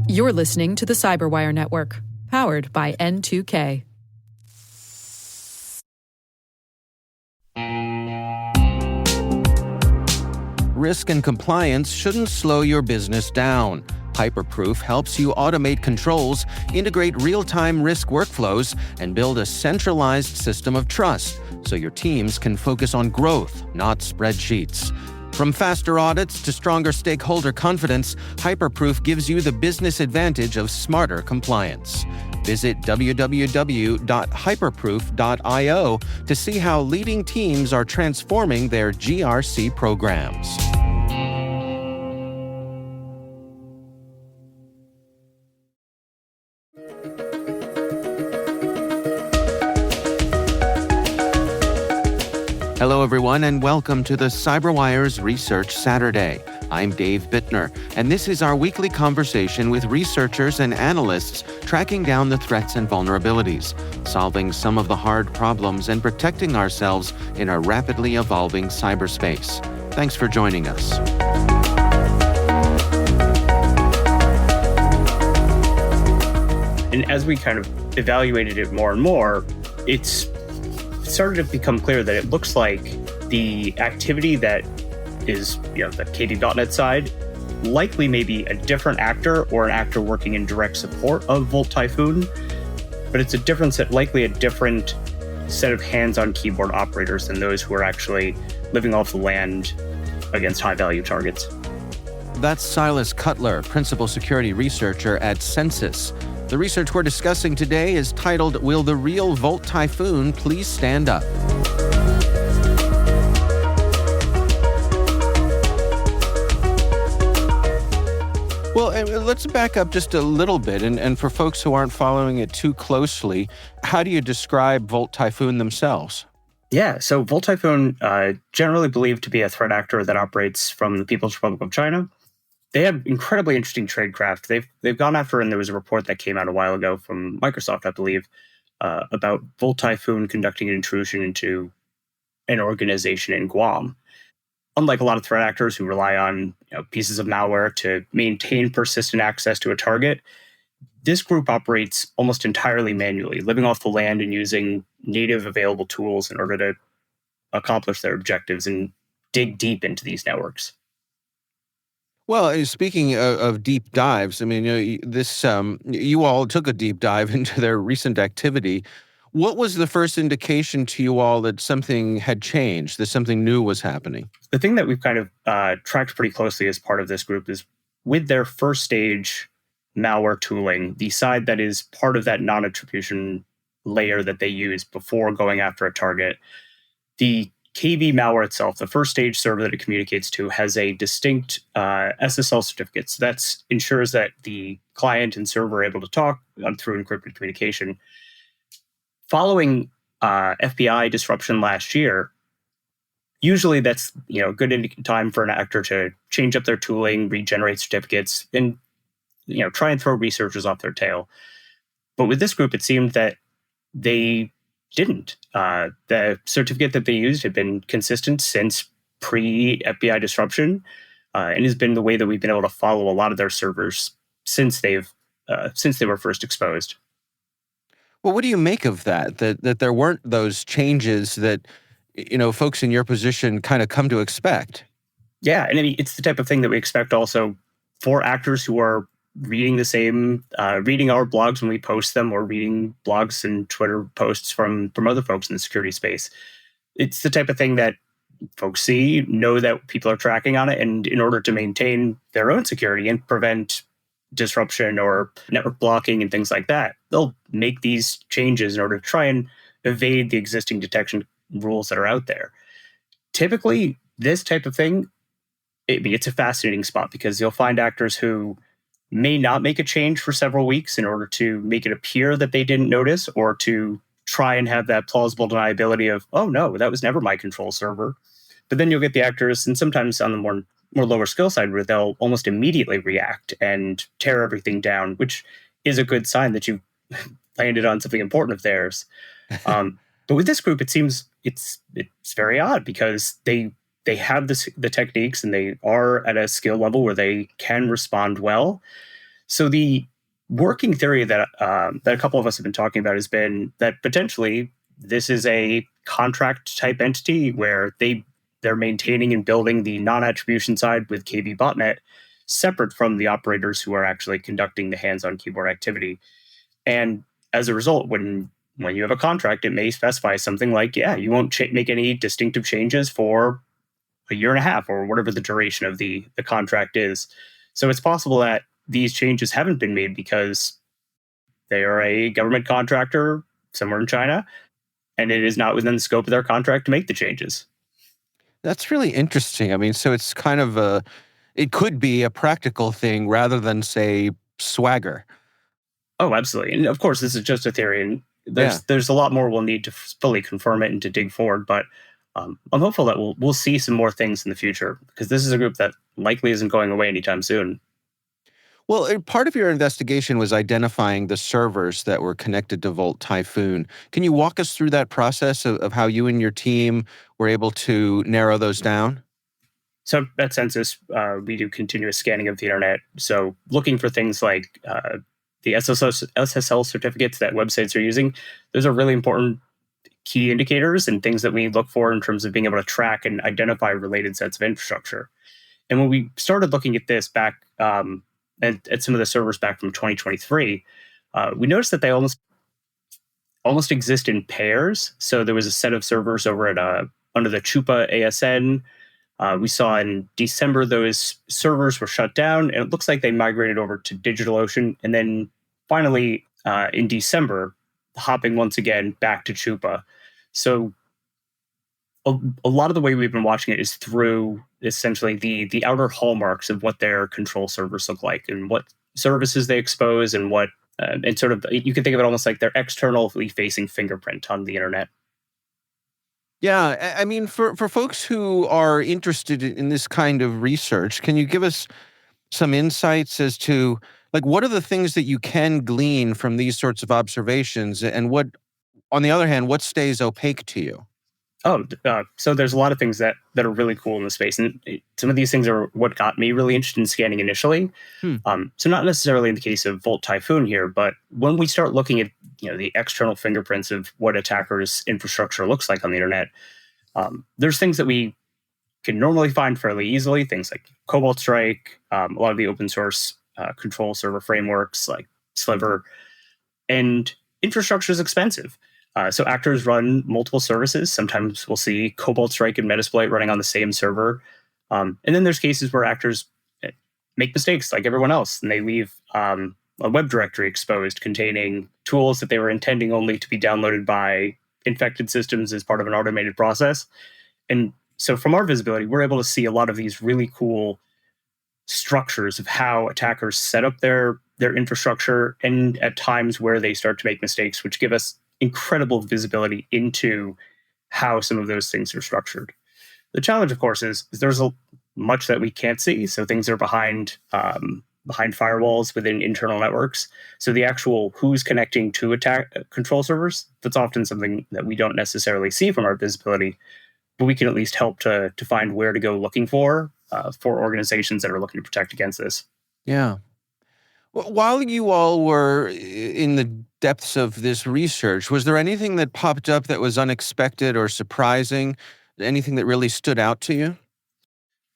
You're listening to the Cyberwire Network, powered by N2K. Risk and compliance shouldn't slow your business down. HyperProof helps you automate controls, integrate real-time risk workflows, and build a centralized system of trust so your teams can focus on growth, not spreadsheets. From faster audits to stronger stakeholder confidence, HyperProof gives you the business advantage of smarter compliance. Visit www.hyperproof.io to see how leading teams are transforming their GRC programs. Hello, everyone, and welcome to the CyberWire's Research Saturday. I'm Dave Bittner, and this is our weekly conversation with researchers and analysts tracking down the threats and vulnerabilities, solving some of the hard problems, and protecting ourselves in a rapidly evolving cyberspace. Thanks for joining us. And as we kind of evaluated it more and more, it's started to become clear that it looks like the activity that is, the KV.NET side likely may be a different actor or an actor working in direct support of Volt Typhoon, but it's a likely a different set of hands-on keyboard operators than those who are actually living off the land against high-value targets. That's Silas Cutler, Principal Security Researcher at Censys. The research we're discussing today is titled, Will the Real Volt Typhoon Please Stand Up? Well, let's back up just a little bit, and for folks who aren't following it too closely, how do you describe Volt Typhoon themselves? Yeah, so Volt Typhoon, generally believed to be a threat actor that operates from the People's Republic of China. They have incredibly interesting tradecraft. They've gone after, and there was a report that came out a while ago from Microsoft, I believe, about Volt Typhoon conducting an intrusion into an organization in Guam. Unlike a lot of threat actors who rely on pieces of malware to maintain persistent access to a target, this group operates almost entirely manually, living off the land and using native available tools in order to accomplish their objectives and dig deep into these networks. Well, speaking of deep dives, I mean, you all took a deep dive into their recent activity. What was the first indication to you all that something had changed, that something new was happening? The thing that we've kind of tracked pretty closely as part of this group is with their first stage malware tooling, the side that is part of that non-attribution layer that they use before going after a target, the KV malware itself, the first stage server that it communicates to, has a distinct SSL certificate. So that ensures that the client and server are able to talk through encrypted communication. Following FBI disruption last year, usually that's a good time for an actor to change up their tooling, regenerate certificates, and try and throw researchers off their tail. But with this group, it seemed that they didn't. The certificate that they used had been consistent since pre-FBI disruption, and has been the way that we've been able to follow a lot of their servers since they were first exposed. Well, what do you make of that? That there weren't those changes that folks in your position kind of come to expect? Yeah, and I mean, it's the type of thing that we expect also for actors who are reading reading our blogs when we post them, or reading blogs and Twitter posts from other folks in the security space. It's the type of thing that folks know that people are tracking on it, and in order to maintain their own security and prevent disruption or network blocking and things like that, they'll make these changes in order to try and evade the existing detection rules that are out there. Typically, this type of thing, it's a fascinating spot, because you'll find actors who may not make a change for several weeks in order to make it appear that they didn't notice, or to try and have that plausible deniability of, oh no, that was never my control server. But then you'll get the actors, and sometimes on the more lower skill side, where they'll almost immediately react and tear everything down, which is a good sign that you've landed on something important of theirs. But with this group, it seems it's very odd, because they they have the techniques, and they are at a skill level where they can respond well. So the working theory that that a couple of us have been talking about has been that potentially this is a contract type entity where they're maintaining and building the non-attribution side with KB Botnet, separate from the operators who are actually conducting the hands-on keyboard activity. And as a result, when you have a contract, it may specify something like, yeah, you won't make any distinctive changes for a year and a half or whatever the duration of the contract is. So it's possible that these changes haven't been made because they are a government contractor somewhere in China, and it is not within the scope of their contract to make the changes. That's really interesting. I mean, so it's kind of it could be a practical thing rather than, say, swagger. Oh, absolutely. And of course, this is just a theory, and there's a lot more we'll need to fully confirm it and to dig forward. But I'm hopeful that we'll see some more things in the future, because this is a group that likely isn't going away anytime soon. Well, part of your investigation was identifying the servers that were connected to Volt Typhoon. Can you walk us through that process of how you and your team were able to narrow those down? So at Censys, we do continuous scanning of the internet. So looking for things like the SSL certificates that websites are using, those are really important key indicators and things that we look for in terms of being able to track and identify related sets of infrastructure. And when we started looking at this back at some of the servers back from 2023, we noticed that they almost exist in pairs. So there was a set of servers over at under the Chupa ASN. We saw in December those servers were shut down, and it looks like they migrated over to DigitalOcean. And then finally, in December, hopping once again back to Chupa. So a lot of the way we've been watching it is through essentially the outer hallmarks of what their control servers look like and what services they expose, and what and sort of, you can think of it almost like their externally facing fingerprint on the internet. Yeah, I mean, for folks who are interested in this kind of research, can you give us some insights as to, like, what are the things that you can glean from these sorts of observations, and what, on the other hand, what stays opaque to you? Oh, so there's a lot of things that are really cool in the space, and some of these things are what got me really interested in scanning initially. Hmm. So not necessarily in the case of Volt Typhoon here, but when we start looking at the external fingerprints of what attackers' infrastructure looks like on the internet, there's things that we can normally find fairly easily. Things like Cobalt Strike, a lot of the open source control server frameworks like Sliver, and infrastructure is expensive. So actors run multiple services. Sometimes we'll see Cobalt Strike and Metasploit running on the same server. And then there's cases where actors make mistakes like everyone else, and they leave a web directory exposed containing tools that they were intending only to be downloaded by infected systems as part of an automated process. And so from our visibility, we're able to see a lot of these really cool structures of how attackers set up their infrastructure, and at times where they start to make mistakes, which give us incredible visibility into how some of those things are structured. The challenge, of course, is there's much that we can't see. So things are behind firewalls within internal networks. So the actual who's connecting to control servers, that's often something that we don't necessarily see from our visibility, but we can at least help to find where to go looking for organizations that are looking to protect against this. Yeah. While you all were in the depths of this research, was there anything that popped up that was unexpected or surprising? Anything that really stood out to you?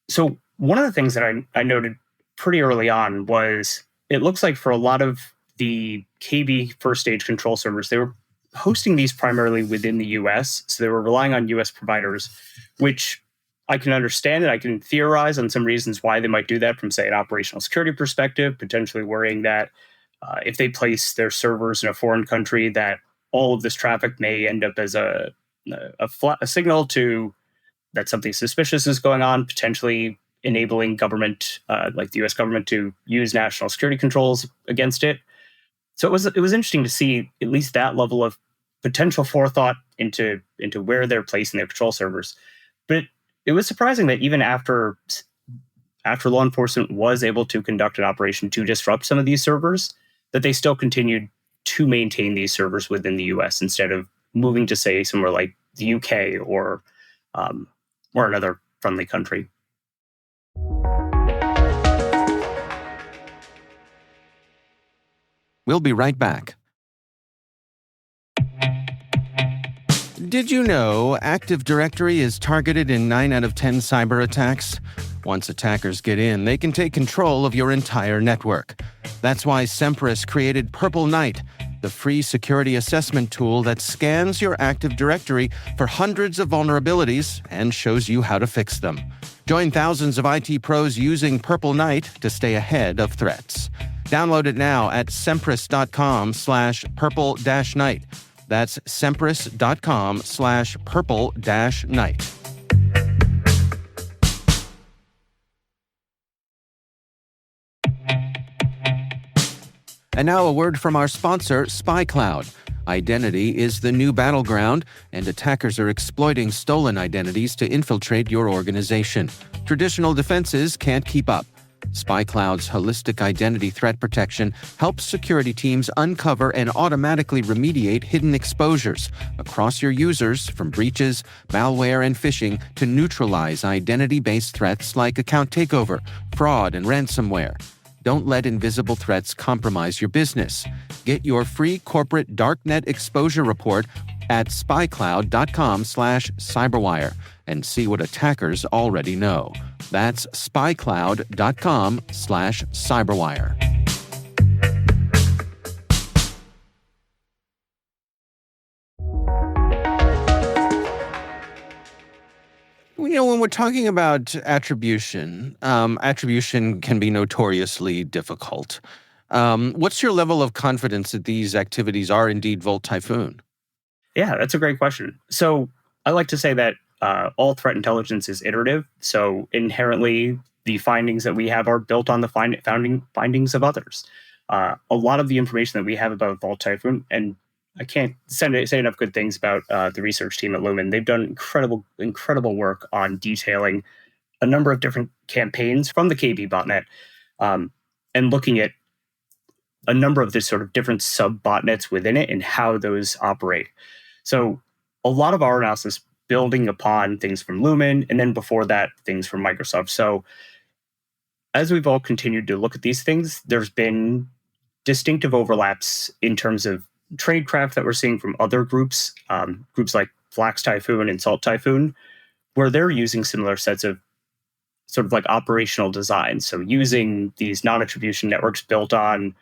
So one of the things that I noted pretty early on was, it looks like for a lot of the KB first stage control servers, they were hosting these primarily within the US. So they were relying on US providers, which I can understand, and I can theorize on some reasons why they might do that from, say, an operational security perspective, potentially worrying that if they place their servers in a foreign country, that all of this traffic may end up as a signal to that something suspicious is going on, potentially enabling government, like the U.S. government, to use national security controls against it. So it was interesting to see at least that level of potential forethought into where they're placing their control servers. But it was surprising that even after law enforcement was able to conduct an operation to disrupt some of these servers, that they still continued to maintain these servers within the U.S. instead of moving to, say, somewhere like the UK or another friendly country. We'll be right back. Did you know Active Directory is targeted in 9 out of 10 cyber attacks? Once attackers get in, they can take control of your entire network. That's why Censys created Purple Knight, the free security assessment tool that scans your Active Directory for hundreds of vulnerabilities and shows you how to fix them. Join thousands of IT pros using Purple Knight to stay ahead of threats. Download it now at Censys.com/purple-night. That's Censys.com/purple-night. And now a word from our sponsor, SpyCloud. Identity is the new battleground, and attackers are exploiting stolen identities to infiltrate your organization. Traditional defenses can't keep up. SpyCloud's holistic identity threat protection helps security teams uncover and automatically remediate hidden exposures across your users, from breaches, malware, and phishing to neutralize identity-based threats like account takeover, fraud, and ransomware. Don't let invisible threats compromise your business. Get your free corporate darknet exposure report at spycloud.com/cyberwire and see what attackers already know. That's spycloud.com/cyberwire. When we're talking about attribution, attribution can be notoriously difficult. What's your level of confidence that these activities are indeed Volt Typhoon? Yeah, that's a great question. So I like to say that all threat intelligence is iterative. So inherently, the findings that we have are built on the findings of others. A lot of the information that we have about Volt Typhoon, and I can't say enough good things about the research team at Lumen. They've done incredible work on detailing a number of different campaigns from the KB botnet, and looking at a number of the sort of different sub-botnets within it and how those operate. So a lot of our analysis building upon things from Lumen, and then before that, things from Microsoft. So as we've all continued to look at these things, there's been distinctive overlaps in terms of tradecraft that we're seeing from other groups, groups like Flax Typhoon and Salt Typhoon, where they're using similar sets of sort of like operational designs. So using these non-attribution networks built on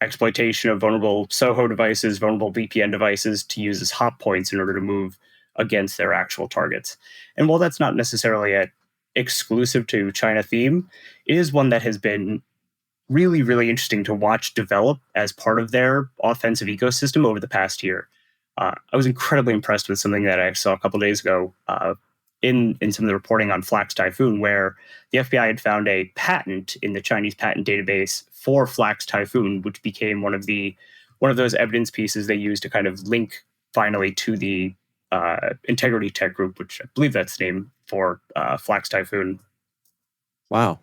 exploitation of vulnerable SOHO devices, vulnerable VPN devices to use as hop points in order to move against their actual targets. And while that's not necessarily an exclusive to China theme, it is one that has been really interesting to watch develop as part of their offensive ecosystem over the past year. I was incredibly impressed with something that I saw a couple days ago in some of the reporting on Flax Typhoon, where the FBI had found a patent in the Chinese patent database for Flax Typhoon, which became one of those evidence pieces they used to kind of link finally to the Integrity Tech Group, which I believe that's the name for Flax Typhoon. Wow,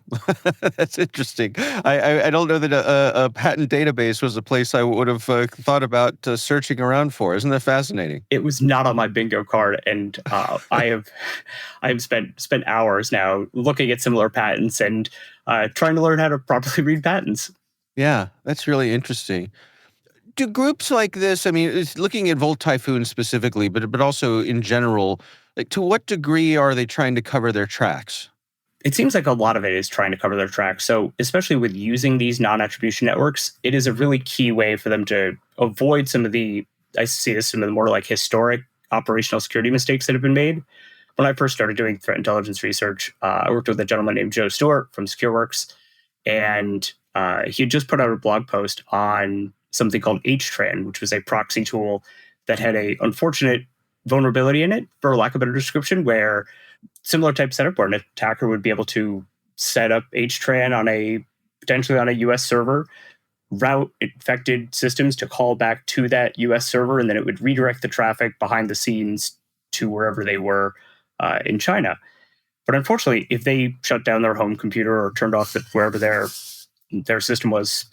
that's interesting. I don't know that a patent database was a place I would have thought about searching around for. Isn't that fascinating? It was not on my bingo card, and I have spent hours now looking at similar patents and trying to learn how to properly read patents. Yeah, that's really interesting. Do groups like this, I mean, it's looking at Volt Typhoon specifically, but also in general, like to what degree are they trying to cover their tracks? It seems like a lot of it is trying to cover their tracks. So especially with using these non-attribution networks, it is a really key way for them to avoid some of the more like historic operational security mistakes that have been made. When I first started doing threat intelligence research, I worked with a gentleman named Joe Stewart from SecureWorks, and he had just put out a blog post on something called HTRAN, which was a proxy tool that had a unfortunate vulnerability in it, for lack of a better description, where similar type setup where an attacker would be able to set up HTRAN potentially on a US server, route infected systems to call back to that US server, and then it would redirect the traffic behind the scenes to wherever they were in China. But unfortunately, if they shut down their home computer or turned off wherever their system was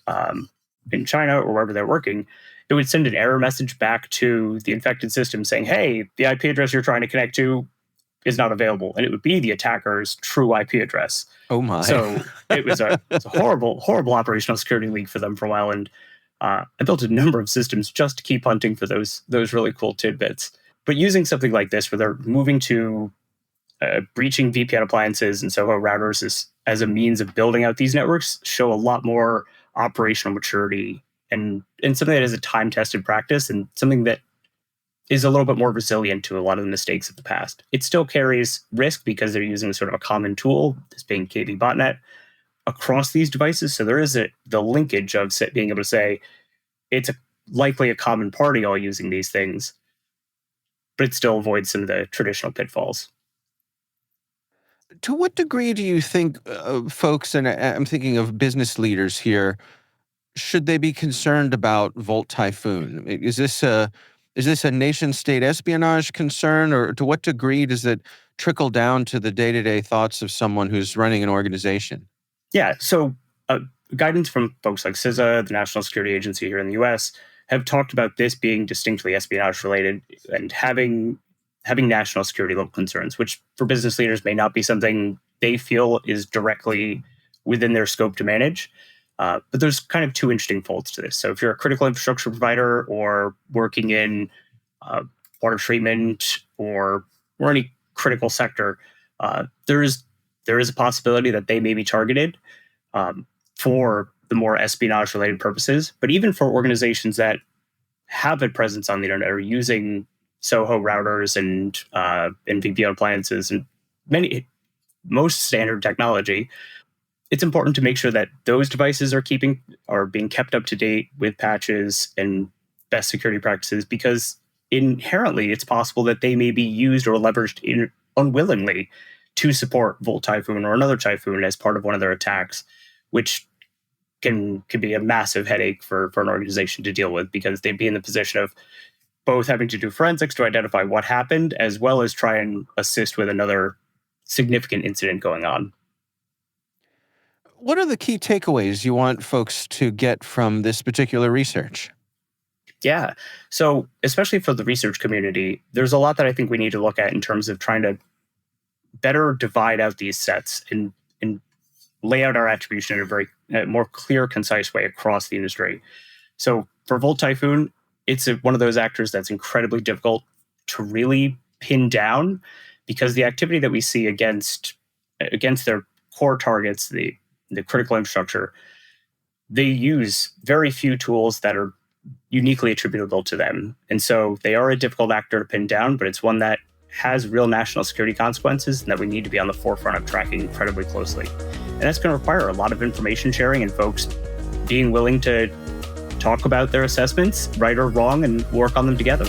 in China or wherever they're working, it would send an error message back to the infected system saying, hey, the IP address you're trying to connect to is not available, and it would be the attacker's true IP address. Oh my. So it was a horrible operational security leak for them for a while, and I built a number of systems just to keep hunting for those really cool tidbits. But using something like this, where they're moving to breaching VPN appliances and Soho routers as a means of building out these networks, show a lot more operational maturity and something that is a time-tested practice and something that is a little bit more resilient to a lot of the mistakes of the past. It still carries risk because they're using sort of a common tool, this being KB Botnet, across these devices. So there is the linkage of being able to say it's likely a common party all using these things, but it still avoids some of the traditional pitfalls. To what degree do you think folks, and I'm thinking of business leaders here, should they be concerned about Volt Typhoon? Is this a nation-state espionage concern, or to what degree does it trickle down to the day-to-day thoughts of someone who's running an organization? Yeah, so guidance from folks like CISA, the National Security Agency here in the U.S., have talked about this being distinctly espionage-related and having national security level concerns, which for business leaders may not be something they feel is directly within their scope to manage. But there's kind of two interesting folds to this. So if you're a critical infrastructure provider or working in water treatment or any critical sector, there is a possibility that they may be targeted for the more espionage-related purposes. But even for organizations that have a presence on the internet or using Soho routers and VPN appliances and most standard technology, it's important to make sure that those devices are being kept up to date with patches and best security practices, because inherently it's possible that they may be used or leveraged unwillingly to support Volt Typhoon or another Typhoon as part of one of their attacks, which can be a massive headache for an organization to deal with, because they'd be in the position of both having to do forensics to identify what happened, as well as try and assist with another significant incident going on. What are the key takeaways you want folks to get from this particular research? Yeah. So especially for the research community, there's a lot that I think we need to look at in terms of trying to better divide out these sets and lay out our attribution in a very more clear, concise way across the industry. So for Volt Typhoon, it's one of those actors that's incredibly difficult to really pin down, because the activity that we see against their core targets, the critical infrastructure, they use very few tools that are uniquely attributable to them. And so they are a difficult actor to pin down, but it's one that has real national security consequences and that we need to be on the forefront of tracking incredibly closely. And that's going to require a lot of information sharing and folks being willing to talk about their assessments, right or wrong, and work on them together.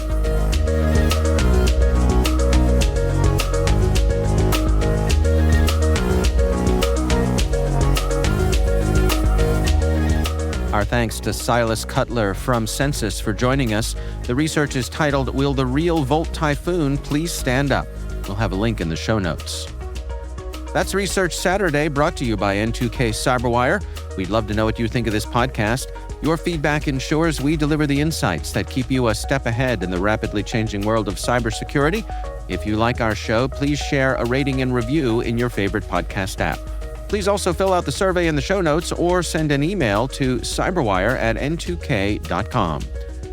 Our thanks to Silas Cutler from Censys for joining us. The research is titled, "Will the Real Volt Typhoon Please Stand Up?" We'll have a link in the show notes. That's Research Saturday, brought to you by N2K Cyberwire. We'd love to know what you think of this podcast. Your feedback ensures we deliver the insights that keep you a step ahead in the rapidly changing world of cybersecurity. If you like our show, please share a rating and review in your favorite podcast app. Please also fill out the survey in the show notes or send an email to cyberwire@n2k.com.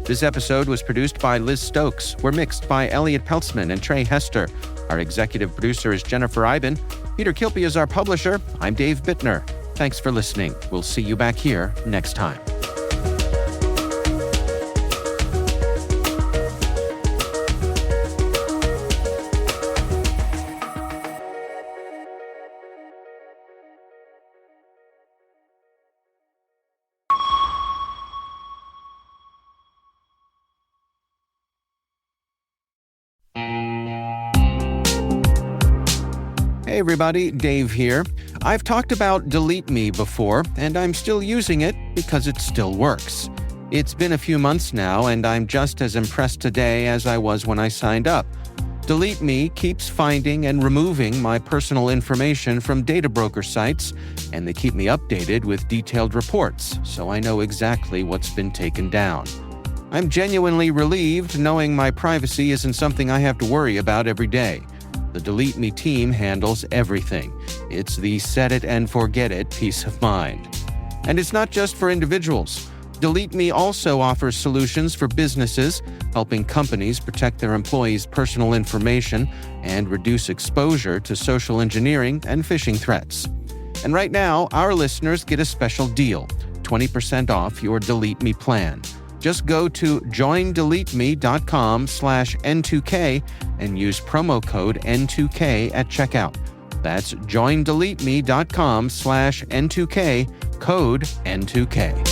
This episode was produced by Liz Stokes. We're mixed by Elliot Peltzman and Trey Hester. Our executive producer is Jennifer Iben. Peter Kilpie is our publisher. I'm Dave Bittner. Thanks for listening. We'll see you back here next time. Hey everybody, Dave here. I've talked about Delete Me before, and I'm still using it because it still works. It's been a few months now, and I'm just as impressed today as I was when I signed up. Delete Me keeps finding and removing my personal information from data broker sites, and they keep me updated with detailed reports, so I know exactly what's been taken down. I'm genuinely relieved knowing my privacy isn't something I have to worry about every day. The Delete Me team handles everything. It's the set it and forget it peace of mind. And it's not just for individuals. Delete Me also offers solutions for businesses, helping companies protect their employees' personal information and reduce exposure to social engineering and phishing threats. And right now, our listeners get a special deal, 20% off your Delete Me plan. Just go to joindeleteme.com/N2K and use promo code N2K at checkout. That's joindeleteme.com/N2K, code N2K.